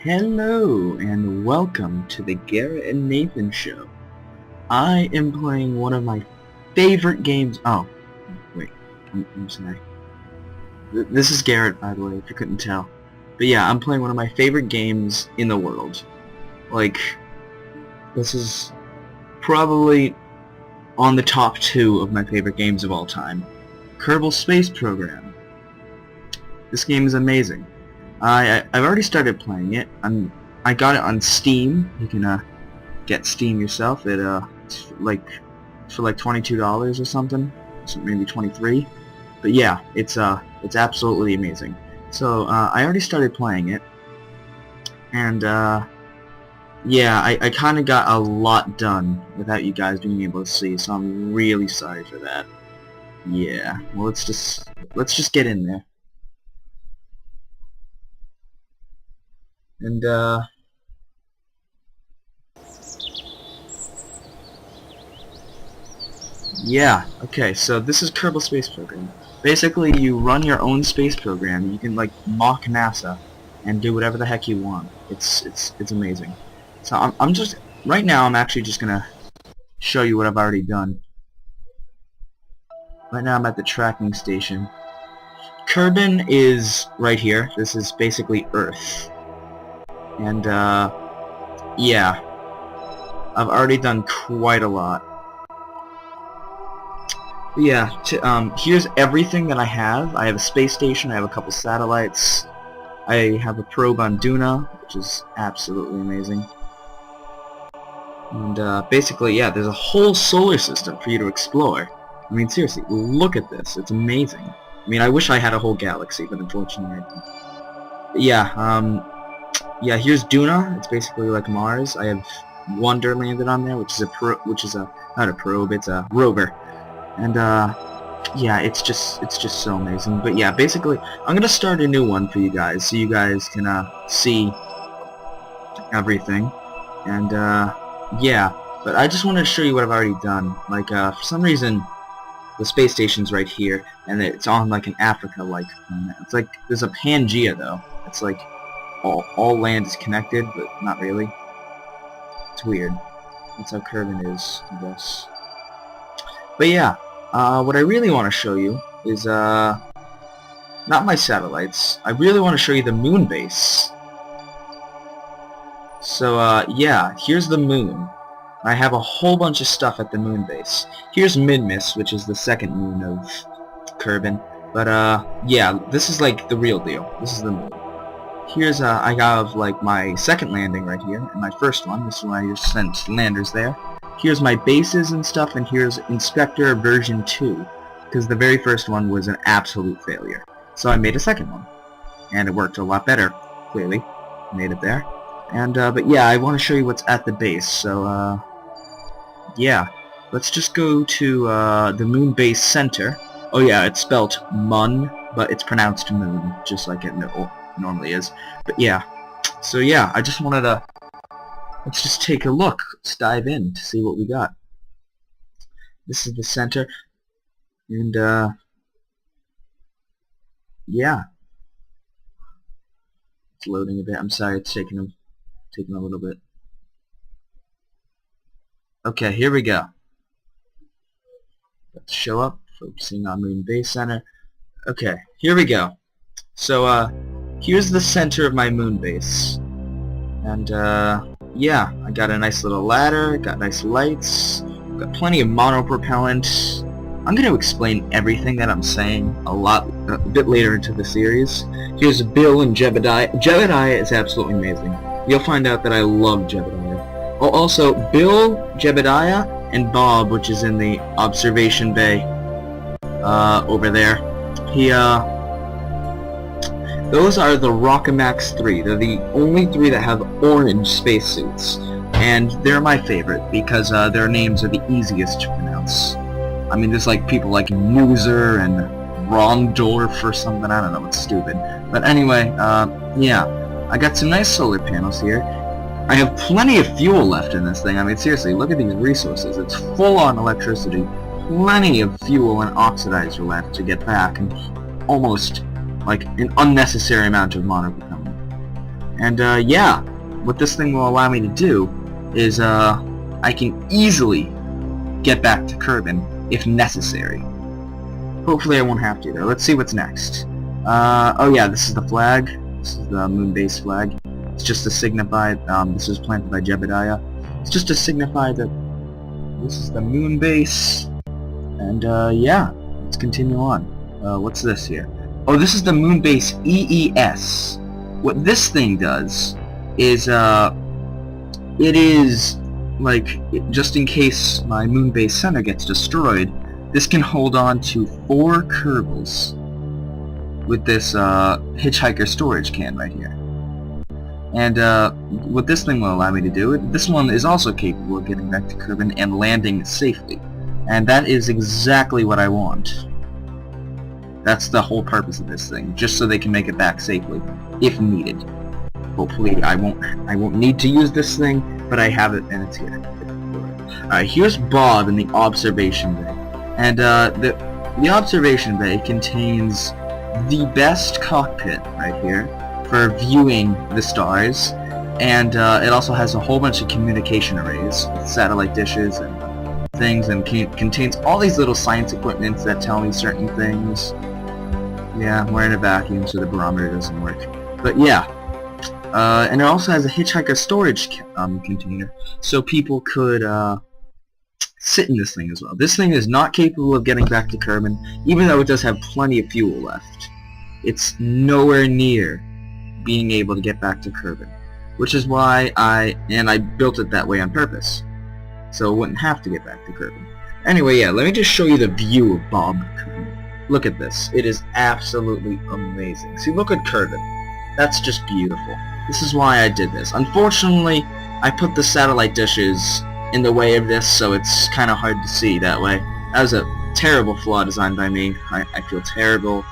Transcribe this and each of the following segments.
Hello and welcome to the Garrett and Nathan Show. I am playing one of my favorite games. Oh, wait, I'm sorry. This is Garrett, by the way, if you couldn't tell. But yeah, I'm playing one of my favorite games in the world. Like, this is probably on the top 2 of my favorite games of all time. Kerbal Space Program. This game is amazing. I've already started playing it. I got it on Steam. You can get Steam yourself. It's for like $22 or something, so maybe 23. But yeah, it's absolutely amazing. So I already started playing it, and yeah, I kind of got a lot done without you guys being able to see. So I'm really sorry for that. Yeah. Well, let's just get in there. And, yeah, okay, so this is Kerbal Space Program. Basically, you run your own space program. You can, like, mock NASA and do whatever the heck you want. It's amazing. So I'm just, right now, I'm actually just gonna show you what I've already done. Right now, I'm at the tracking station. Kerbin is right here. This is basically Earth. And, yeah, I've already done quite a lot. But yeah, here's everything that I have. I have a space station, I have a couple satellites, I have a probe on Duna, which is absolutely amazing. And, basically, yeah, there's a whole solar system for you to explore. I mean, seriously, look at this. It's amazing. I mean, I wish I had a whole galaxy, but unfortunately I don't. But yeah, yeah, here's Duna. It's basically like Mars. I have Wonder landed on there, which is not a probe, it's a rover. And yeah, it's just so amazing. But yeah, basically, I'm gonna start a new one for you guys, so you guys can see everything. And yeah, but I just wanted to show you what I've already done. Like for some reason, the space station's right here, and it's on like an Africa-like planet. It's like there's a Pangea though. It's like all land is connected, but not really. It's weird. That's how Kerbin is, I guess. But yeah, what I really want to show you is, not my satellites. I really want to show you the moon base. So, yeah, here's the moon. I have a whole bunch of stuff at the moon base. Here's Minmus, which is the second moon of Kerbin. But, yeah, this is like the real deal. This is the moon. Here's, I have, like, my second landing right here, and my first one. This is when I just sent landers there. Here's my bases and stuff, and here's Inspector version 2, because the very first one was an absolute failure. So I made a second one, and it worked a lot better, clearly. Made it there. And, but yeah, I want to show you what's at the base, so, yeah. Let's just go to, the moon base center. Oh yeah, it's spelled Mun, but it's pronounced Moon, just like it normally is. But yeah, so yeah, I just wanted to, let's just take a look. Let's dive in to see what we got. This is the center, and yeah, it's loading a bit. I'm sorry, it's taking a little bit. Okay, here we go. Let's show up, focusing on Moon Base Center. Okay, here we go. So here's the center of my moon base, and yeah, I got a nice little ladder, got nice lights, got plenty of monopropellant. I'm going to explain everything that I'm saying a bit later into the series. Here's Bill and Jebediah. Jebediah is absolutely amazing. You'll find out that I love Jebediah. Oh, also, Bill, Jebediah, and Bob, which is in the observation bay over there. Those are the Rockamax 3. They're the only 3 that have orange spacesuits. And they're my favorite because their names are the easiest to pronounce. I mean, there's like people like Noozer and Rondorf or something. I don't know, it's stupid. But anyway, yeah. I got some nice solar panels here. I have plenty of fuel left in this thing. I mean, seriously, look at these resources. It's full on electricity. Plenty of fuel and oxidizer left to get back. And almost like an unnecessary amount of monopropellant. And yeah, what this thing will allow me to do is I can easily get back to Kerbin if necessary. Hopefully I won't have to though. Let's see what's next. Oh yeah, this is the flag. This is the moon base flag. It's just to signify, this was planted by Jebediah. It's just to signify that this is the moon base. And yeah, let's continue on. What's this here? Oh, this is the moon base EES. What this thing does is, it is, like, just in case my moon base center gets destroyed, this can hold on to 4 Kerbals with this hitchhiker storage can right here. And what this thing will allow me to do, this one is also capable of getting back to Kerbin and landing safely. And that is exactly what I want. That's the whole purpose of this thing, just so they can make it back safely, if needed. Hopefully I won't need to use this thing, but I have it and it's here. Alright, here's Bob in the observation bay. And the observation bay contains the best cockpit right here for viewing the stars, and it also has a whole bunch of communication arrays with satellite dishes and things, and contains all these little science equipments that tell me certain things. Yeah, I'm wearing a vacuum so the barometer doesn't work. But yeah, and it also has a hitchhiker storage container, so people could sit in this thing as well. This thing is not capable of getting back to Kerbin, even though it does have plenty of fuel left. It's nowhere near being able to get back to Kerbin, which is why I built it that way on purpose, so it wouldn't have to get back to Kerbin. Anyway, yeah, let me just show you the view of Bob Kerbin. Look at this. It is absolutely amazing. See, look at Kerbin. That's just beautiful. This is why I did this. Unfortunately, I put the satellite dishes in the way of this, so it's kind of hard to see that way. That was a terrible flaw designed by me. I feel terrible.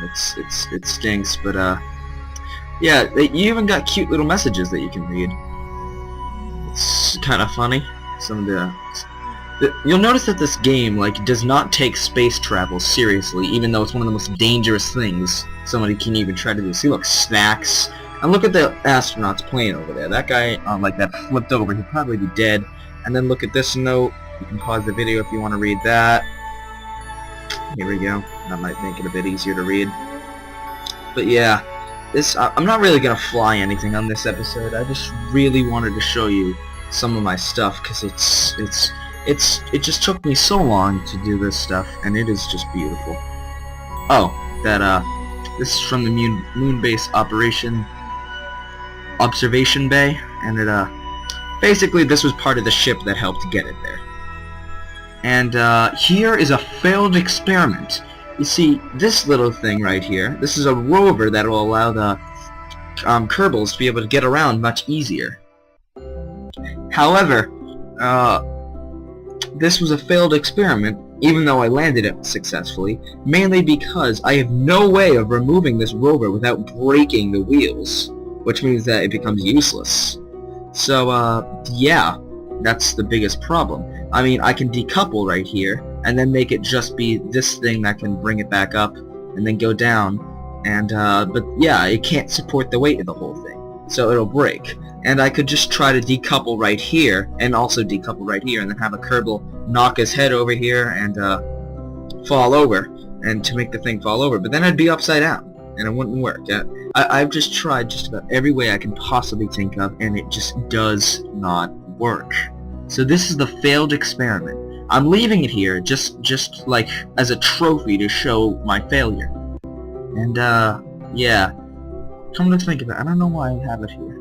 It stinks, but yeah, you even got cute little messages that you can read. It's kind of funny. Some of the you'll notice that this game does not take space travel seriously, even though it's one of the most dangerous things somebody can even try to do. See, look, snacks. And look at the astronauts playing over there. That guy, that flipped over, he'd probably be dead. And then look at this note. You can pause the video if you want to read that. Here we go. That might make it a bit easier to read. But yeah, I'm not really gonna fly anything on this episode. I just really wanted to show you some of my stuff because it just took me so long to do this stuff, and it is just beautiful. Oh, this is from the moon base observation bay, and it basically this was part of the ship that helped get it there. And here is a failed experiment. You see, this little thing right here, this is a rover that will allow the Kerbals to be able to get around much easier. However, this was a failed experiment, even though I landed it successfully, mainly because I have no way of removing this rover without breaking the wheels, which means that it becomes useless. So, yeah, that's the biggest problem. I mean, I can decouple right here, and then make it just be this thing that can bring it back up, and then go down, and, but yeah, it can't support the weight of the whole thing, so it'll break. And I could just try to decouple right here, and also decouple right here, and then have a Kerbal knock his head over here, and, fall over, and to make the thing fall over, but then I'd be upside down, and it wouldn't work. I've just tried just about every way I can possibly think of, and it just does not work. So this is the failed experiment. I'm leaving it here just like as a trophy to show my failure. And yeah. Come to think of it, I don't know why I have it here.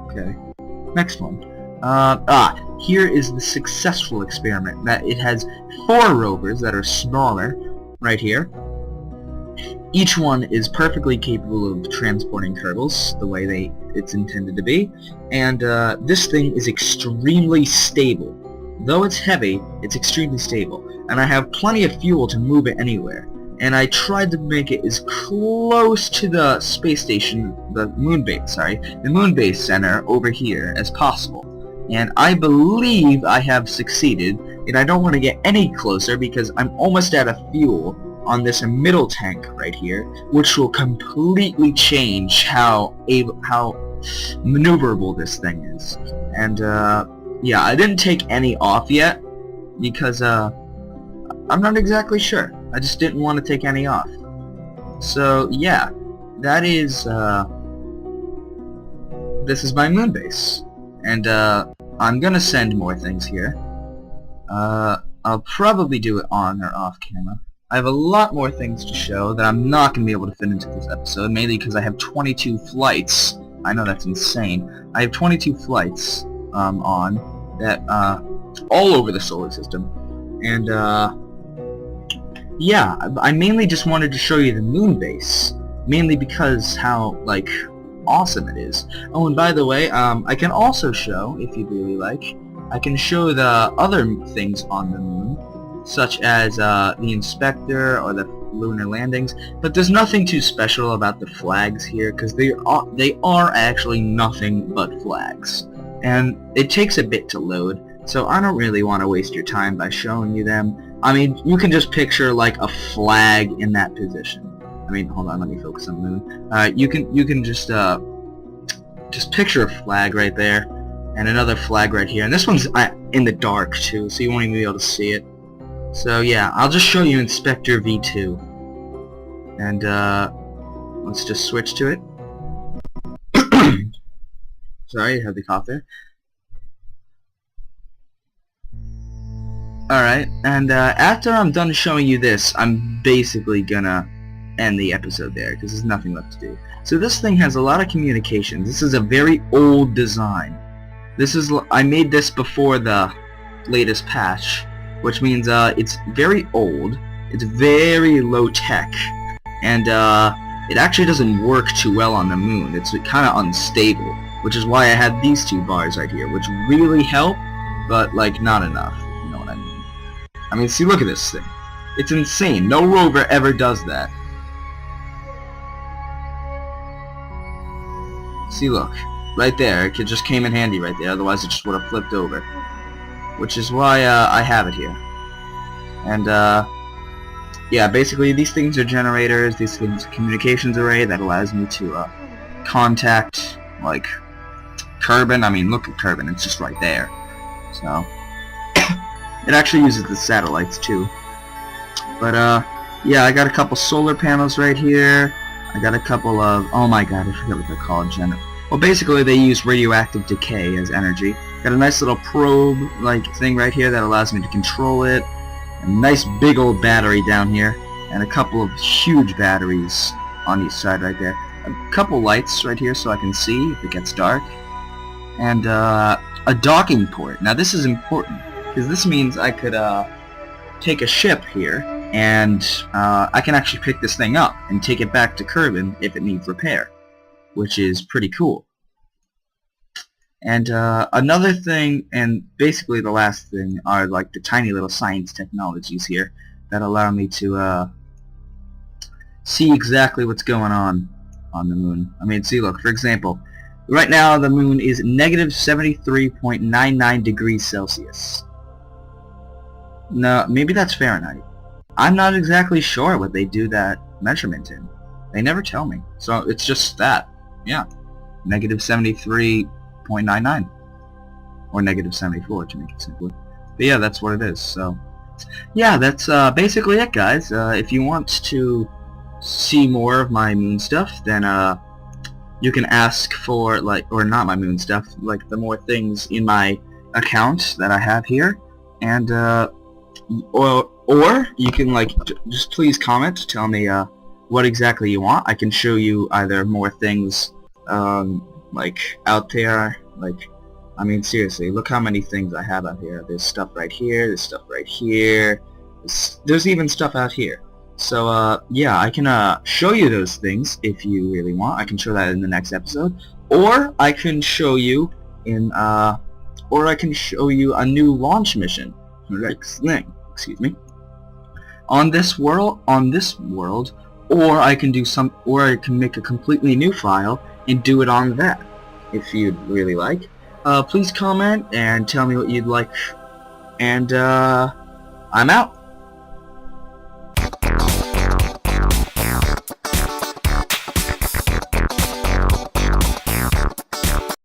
Okay. Next one. Here is the successful experiment. That it has 4 rovers that are smaller, right here. Each one is perfectly capable of transporting Kerbals the way it's intended to be, and this thing is extremely stable. Though it's heavy, it's extremely stable, and I have plenty of fuel to move it anywhere. And I tried to make it as close to the space station, the moon base center over here as possible. And I believe I have succeeded, and I don't want to get any closer because I'm almost out of fuel. on this middle tank right here, which will completely change how maneuverable this thing is. And yeah, I didn't take any off yet because I'm not exactly sure. I just didn't want to take any off. So yeah, that is this is my moon base, and I'm gonna send more things here. I'll probably do it on or off camera. I have a lot more things to show that I'm not going to be able to fit into this episode, mainly because I have 22 flights. I know that's insane. I have 22 flights on that all over the solar system, and yeah, I mainly just wanted to show you the moon base, mainly because how like awesome it is. Oh, and by the way, I can also show, if you'd really like, I can show the other things on the moon, such as the inspector or the lunar landings, but there's nothing too special about the flags here, because they are actually nothing but flags, and it takes a bit to load, so I don't really want to waste your time by showing you them. I mean, you can just picture like a flag in that position. I mean, hold on, let me focus on the moon. You can just picture a flag right there, and another flag right here, and this one's in the dark too, so you won't even be able to see it. So yeah, I'll just show you Inspector V2, and let's just switch to it. Sorry, I had the cough there. Alright, and after I'm done showing you this, I'm basically gonna end the episode there, because there's nothing left to do. So this thing has a lot of communications. This is a very old design. I made this before the latest patch, which means it's very old, it's very low tech, and it actually doesn't work too well on the moon. It's kind of unstable, which is why I had these two bars right here, which really help, but like not enough, you know what I mean. I mean, see, look at this thing. It's insane. No rover ever does that. See, look. Right there. It just came in handy right there. Otherwise, it just would have flipped over. Which is why I have it here. And, yeah, basically, these things are generators. These things are communications array that allows me to contact, like, Kerbin. I mean, look at Kerbin. It's just right there. So, it actually uses the satellites, too. But, yeah, I got a couple solar panels right here. I got a couple of, oh my god, I forget what they're called, well, basically they use radioactive decay as energy. Got a nice little probe-like thing right here that allows me to control it. A nice big old battery down here, and a couple of huge batteries on each side right there. A couple lights right here so I can see if it gets dark. And a docking port. Now this is important, because this means I could take a ship here, and I can actually pick this thing up and take it back to Kerbin if it needs repair, which is pretty cool. And another thing, and basically the last thing, are like the tiny little science technologies here that allow me to see exactly what's going on the moon. I mean, see, look, for example, right now the moon is negative 73.99 degrees Celsius. No, maybe that's Fahrenheit. I'm not exactly sure what they do that measurement in. They never tell me. So it's just that. Yeah. Negative 73.99. Or negative 74 to make it simpler. But yeah, that's what it is. So yeah, that's basically it, guys. If you want to see more of my moon stuff, then you can ask for, like, or not my moon stuff, like the more things in my account that I have here. And or you can, like, just please comment, tell me what exactly you want. I can show you either more things like out there, like, I mean, seriously, look how many things I have out here. There's stuff right here, there's stuff right here, there's even stuff out here. So yeah, I can show you those things if you really want. I can show that in the next episode, or I can show you in a new launch mission. Excuse me. On this world, or I can make a completely new file and do it on that, if you'd really like. Please comment and tell me what you'd like, and I'm out.